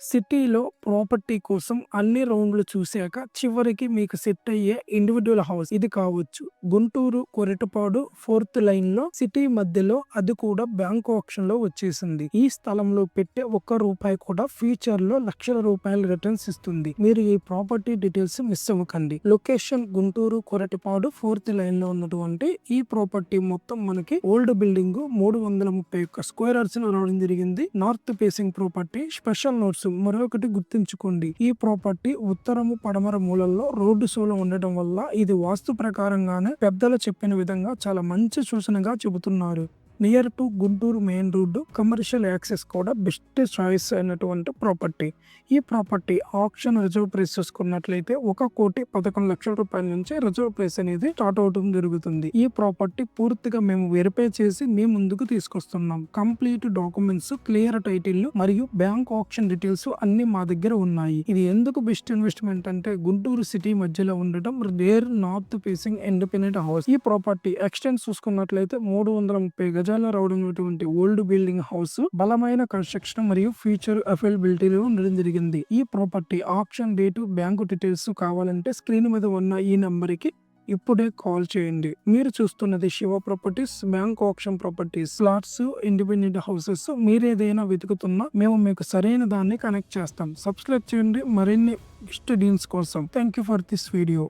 సిటీలో ప్రాపర్టీ కోసం అన్ని రౌండ్‌లు చూసాక చివరికి మీకు సెట్ అయ్యే ఇండివిడ్యువల్ హౌస్ ఇది కావచ్చు. గుంటూరు కొరటపాడు 4థ్ లైన్‌లో సిటీ మధ్యలో, అది కూడా బ్యాంక్ ఆక్షన్‌లో వచ్చేసింది. ఈ స్థలంలో పెట్టే ఒక్క రూపాయి కూడా ఫ్యూచర్‌లో లక్షల రూపాయల రిటర్న్స్ ఇస్తుంది. మీరు ఈ ప్రాపర్టీ డీటెయిల్స్ మిస్ అవ్వకండి. లొకేషన్ గుంటూరు కొరటపాడు 4థ్ లైన్‌లో ఉన్నటువంటి ఈ ప్రాపర్టీ మొత్తం మనకి ఓల్డ్ బిల్డింగ్ 331 స్క్వేర్ యార్డ్స్‌లో రావడం జరిగింది. North facing property. Special notes మరొకటి గుర్తుంచుకోండి, ఈ ప్రాపర్టీ ఉత్తరము పడమర మూలల్లో రోడ్డు సోలో ఉండటం వల్ల ఇది వాస్తు ప్రకారంగానే పెద్దలు చెప్పిన విధంగా చాలా మంచి సూచనగా చెబుతున్నారు. Near to Guntur main road, commercial access కూడా బెస్ట్ చాయిస్ అయినటువంటి ప్రాపర్టీ. ఈ ప్రాపర్టీ ఆప్షన్ రిజర్వ్ ప్రైస్ చూసుకున్నట్లయితే 1,11,00,000 రూపాయల నుంచి రిజర్వ్ ప్రైస్ అనేది స్టార్ట్ అవడం జరుగుతుంది. ఈ ప్రాపర్టీ పూర్తిగా మేము వెరిఫై చేసి మీ ముందుకు తీసుకొస్తున్నాం. కంప్లీట్ డాక్యుమెంట్స్, క్లియర్ టైటిల్ మరియు బ్యాంక్ ఆప్షన్ డీటెయిల్స్ అన్ని మా దగ్గర ఉన్నాయి. ఇది ఎందుకు బెస్ట్ ఇన్వెస్ట్మెంట్ అంటే గుంటూరు సిటీ మధ్యలో ఉండటం, rare north facing independent house. ఈ ప్రాపర్టీ ఎక్స్టెంట్ చూసుకున్నట్లయితే 330 గజాలు రావడం ఓల్డ్ బిల్డింగ్ హౌస్, బలమైన కన్స్ట్రక్షన్ మరియు ఫ్యూచర్ అవైలబిలిటీలో ఉండడం జరిగింది. ఈ property option date, bank details కావాలంటే స్క్రీన్ మీద ఉన్న ఈ నంబర్ కి ఇప్పుడే కాల్ చేయండి. మీరు చూస్తున్నది Shiva properties, bank option properties, flats, independent houses. మీరేదైనా వెతుకుతున్నా మేము మీకు సరైన దాన్ని కనెక్ట్ చేస్తాం. సబ్స్క్రైబ్ చేయండి మరిన్ని బెస్ట్ డీల్స్ కోసం. Thank you for this video.